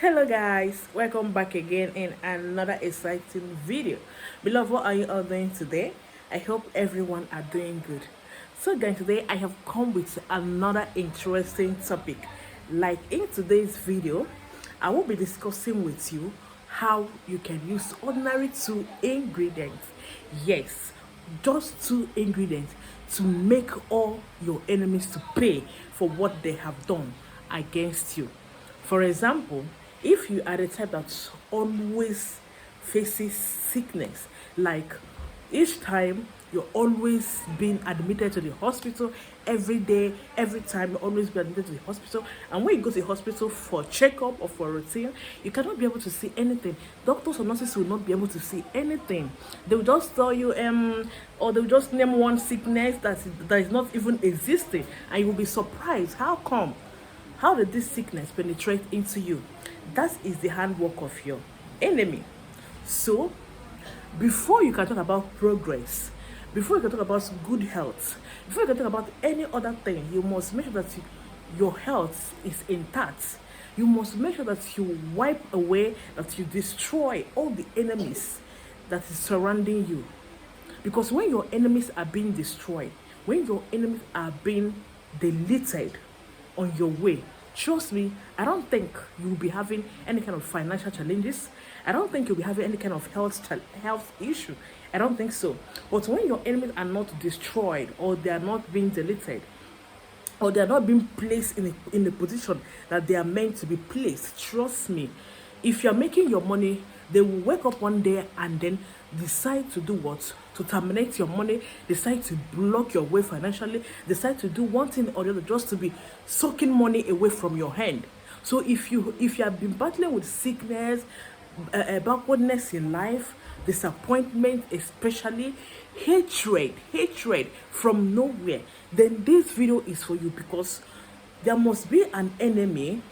Hello guys, welcome back again in another exciting video. Beloved, what are you all doing today? I hope everyone are doing good. So guys, today I have come with another interesting topic. Like in today's video, I will be discussing with you how you can use ordinary two ingredients. Yes, just two ingredients to make all your enemies to pay for what they have done against you. For example, if you are the type that always faces sickness, like each time you're always being admitted to the hospital every day, every time you're always being admitted to the hospital, and when you go to the hospital for checkup or for routine, you cannot be able to see anything. Doctors or nurses will not be able to see anything. They will just tell you or they will just name one sickness that is not even existing, and you will be surprised. How come? How did this sickness penetrate into you? That is the handwork of your enemy. So, before you can talk about progress, before you can talk about good health, before you can talk about any other thing, you must make sure that your health is intact. You must make sure that you wipe away, that you destroy all the enemies that is surrounding you. Because when your enemies are being destroyed, when your enemies are being deleted on your way, trust me, I don't think you'll be having any kind of financial challenges. I don't think you'll be having any kind of health issue. I don't think so. But when your enemies are not destroyed, or they are not being deleted, or they are not being placed in the position that they are meant to be placed, trust me, if you're making your money, they will wake up one day and then decide to do what? To terminate your money, decide to block your way financially, decide to do one thing or the other just to be sucking money away from your hand. So if you have been battling with sickness, backwardness in life, disappointment, especially hatred from nowhere, then this video is for you, because there must be an enemy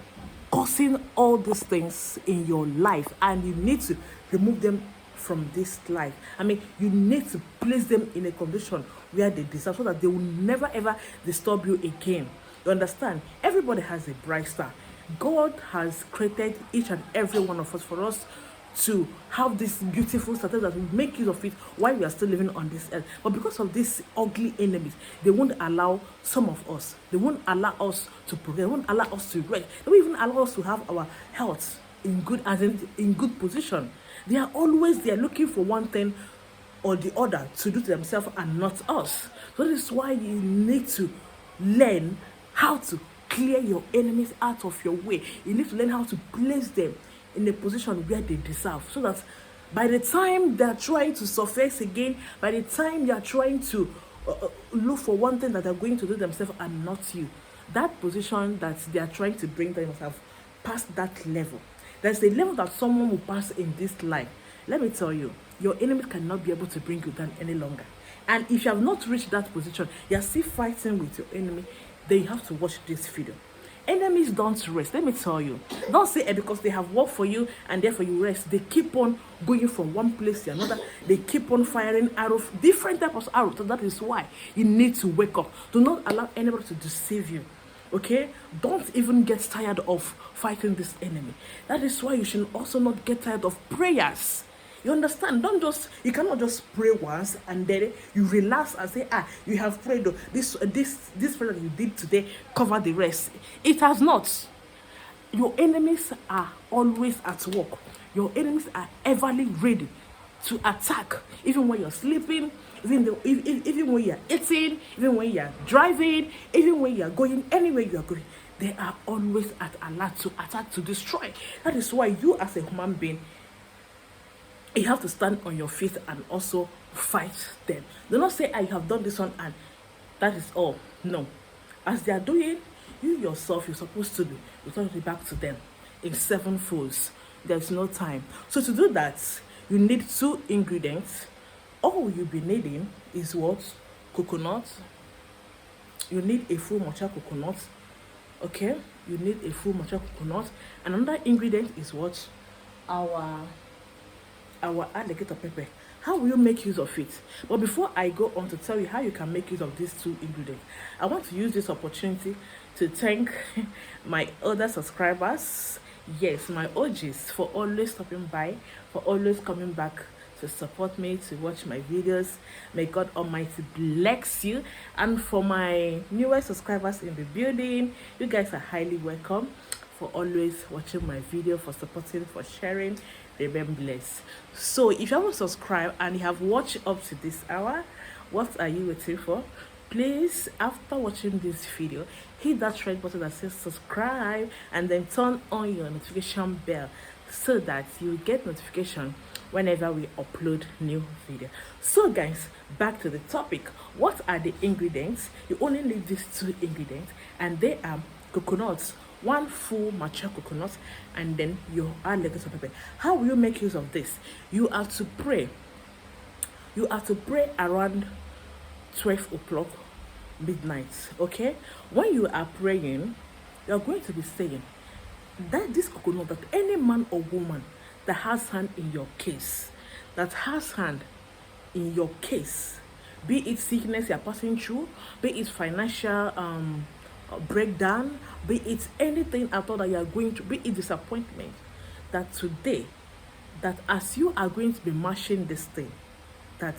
causing all these things in your life, and you need to remove them from this life. I mean, you need to place them in a condition where they deserve, so that they will never ever disturb you again. You understand? Everybody has a bright star. God has created each and every one of us for us to have this beautiful status that we make use of it while we are still living on this earth. But because of these ugly enemies, they won't allow some of us. They won't allow us to progress. They won't allow us to rest. They won't even allow us to have our health in good, as in good position. They are always there looking for one thing or the other to do to themselves and not us. So this is why you need to learn how to clear your enemies out of your way. You need to learn how to place them in a position where they deserve, so that by the time they are trying to surface again, by the time they are trying to look for one thing that they're going to do themselves and not you, that position that they are trying to bring themselves have passed that level. There's a level that someone will pass in this life. Let me tell you, your enemies cannot be able to bring you down any longer. And if you have not reached that position, you're still fighting with your enemy, then you have to watch this video. Enemies don't rest. Let me tell you, don't say because they have worked for you and therefore you rest. They keep on going from one place to another. They keep on firing arrows, different types of arrows. So that is why you need to wake up. Do not allow anybody to deceive you. Okay, don't even get tired of fighting this enemy. That is why you should also not get tired of prayers. You understand? You cannot just pray once and then you relax and say, you have prayed. This prayer that you did today cover the rest. It has not. Your enemies are always at work. Your enemies are everly ready to attack, even when you're sleeping, even when you're eating, even when you're driving, even when you're going anywhere you are going. They are always at alert to attack, to destroy. That is why you, as a human being, you have to stand on your feet and also fight them. Do not say, you have done this one and that is all. No. As they are doing, you yourself, you're supposed to be returning back to them in sevenfolds. There's no time. So to do that, you need two ingredients. All you'll be needing is what? Coconut. You need a full matcha coconut. Okay? You need a full matcha coconut. And another ingredient is what? Our alligator pepper. How will you make use of it? But before I go on to tell you how you can make use of these two ingredients, I want to use this opportunity to thank my other subscribers. Yes, my OGs, for always stopping by, for always coming back to support me, to watch my videos. May God Almighty bless you. And for my newer subscribers in the building, you guys are highly welcome, for always watching my video, for supporting, for sharing. Remain blessed. So if you haven't subscribed and you have watched up to this hour, what are you waiting for? Please, after watching this video, hit that red button that says subscribe and then turn on your notification bell so that you get notification whenever we upload new video. So guys, back to the topic. What are the ingredients? You only need these two ingredients, and they are coconuts, one full mature coconut, and then your alligator pepper. How will you make use of this? You have to pray. You have to pray around 12 o'clock midnight. Okay, when you are praying, you are going to be saying that this coconut, that any man or woman that has hand in your case, that has hand in your case, be it sickness you're passing through, be it financial breakdown, be it anything at all that you are going to, be it disappointment, that today, that as you are going to be mashing this thing, that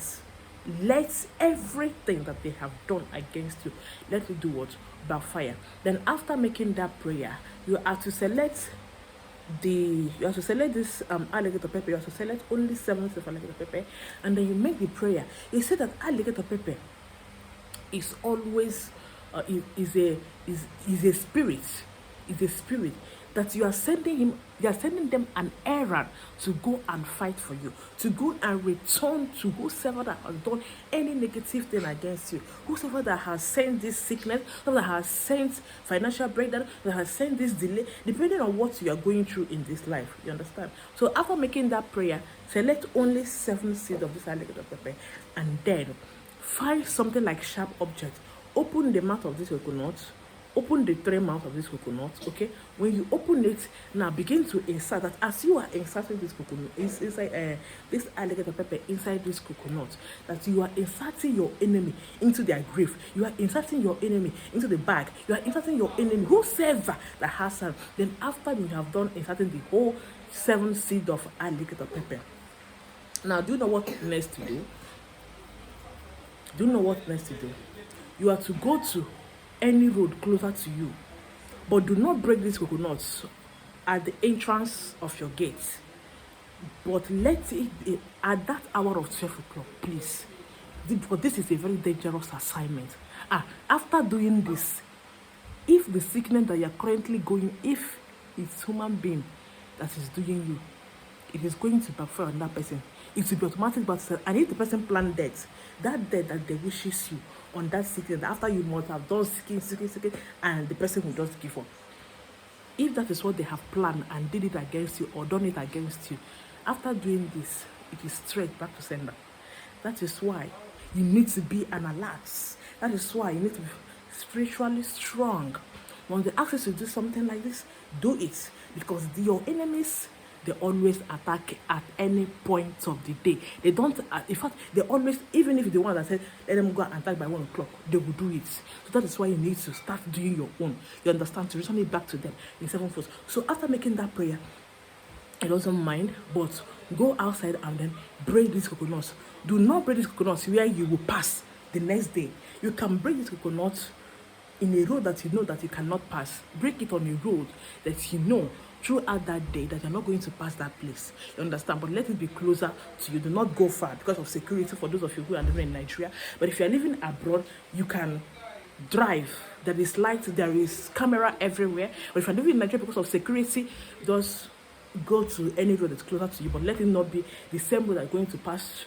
let everything that they have done against you, let it do what? Backfire. Then after making that prayer, you have to select this alligator pepper. You have to select only 7 of alligator pepper, and then you make the prayer. You say that alligator pepper is always is a spirit, is a spirit that you are sending them an errand to go and fight for you, to go and return to whosoever that has done any negative thing against you, whosoever that has sent this sickness, whoever that has sent financial breakdown, that has sent this delay, depending on what you are going through in this life. You understand? So after making that prayer, select only 7 seeds of this alligator pepper, and then find something like sharp object. Open the mouth of this coconut, open the 3 mouth of this coconut. Okay, when you open it, now begin to insert that. As you are inserting this coconut inside this alligator pepper inside this coconut, that you are inserting your enemy into their grave, you are inserting your enemy into the bag, you are inserting your enemy, whosoever that has some. Then after you have done inserting the whole 7 seeds of alligator pepper, now do you know what next to do? Do you know what next to do? You are to go to any road closer to you, but do not break these coconuts at the entrance of your gate, but let it be at that hour of 12 o'clock, please, because this is a very dangerous assignment. After doing this, if the sickness that you are currently going, if it's human being that is doing you, it is going to backfire on that person. It will be automatic, but and if the person planned death, that death that they wishes you on that sickness, after you must have done sick, and the person will just give up. If that is what they have planned and did it against you or done it against you, after doing this, it is straight back to sender. That is why you need to be an alert. That is why you need to be spiritually strong. When they ask you to do something like this, do it, because your enemies, they always attack at any point of the day. They don't, in fact, they always, even if the one that said, let them go and attack by 1 o'clock, they will do it. So that is why you need to start doing your own. You understand? To return it back to them in 7 folds. So after making that prayer, it doesn't mind, but go outside and then break these coconuts. Do not break these coconuts where you will pass the next day. You can break these coconuts in a road that you know that you cannot pass. Break it on a road that you know throughout that day that you're not going to pass that place. You understand? But let it be closer to you. Do not go far because of security for those of you who are living in Nigeria. But if you're living abroad, you can drive. There is light, there is camera everywhere. But if you're living in Nigeria because of security, just go to any road that's closer to you. But let it not be the same road that's going to pass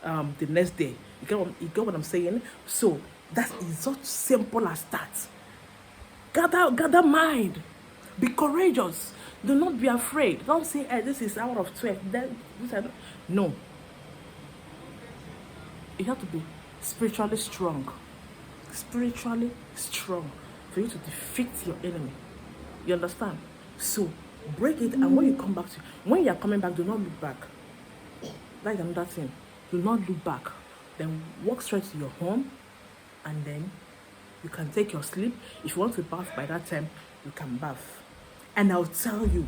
the next day. You get what I'm saying? So that is such simple as that. Gather mind. Be courageous. Do not be afraid. Don't say, hey, this is hour of 12. Then no. You have to be spiritually strong. Spiritually strong for you to defeat your enemy. You understand? So break it, and when you come back when you are coming back, do not look back. That's another thing. Do not look back. Then walk straight to your home, and then you can take your sleep. If you want to bath by that time, you can bath. And I'll tell you,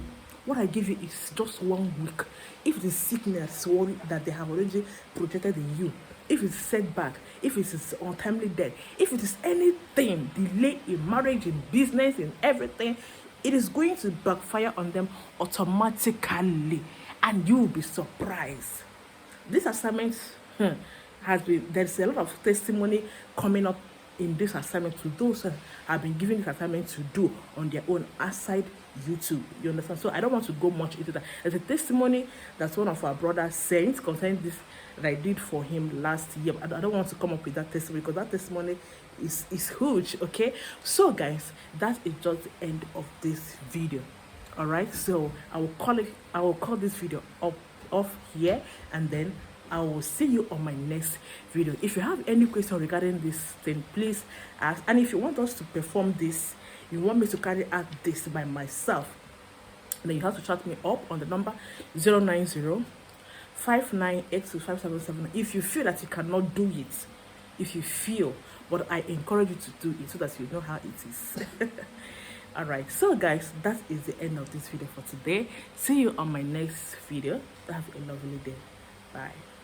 what I give you is just 1 week. If the sickness that they have already projected in you, if it's setback, if it is untimely death, if it is anything, delay in marriage, in business, in everything, it is going to backfire on them automatically, and you will be surprised. This assignment has been, there's a lot of testimony coming up in this assignment to those who have been given this assignment to do on their own outside YouTube. You understand? So I don't want to go much into that. There's a testimony that one of our brothers sent concerning this that I did for him last year. I don't want to come up with that testimony because that testimony is huge. Okay, so guys, that is just the end of this video. All right, so I will call this video up off here, and then I will see you on my next video. If you have any question regarding this thing, please ask. And if you want us to perform this, you want me to carry out this by myself, then you have to chat me up on the number 090 5982 if you feel that you cannot do it. If you feel, but I encourage you to do it so that you know how it is. All right, so guys, that is the end of this video for today. See you on my next video. Have a lovely day. Bye.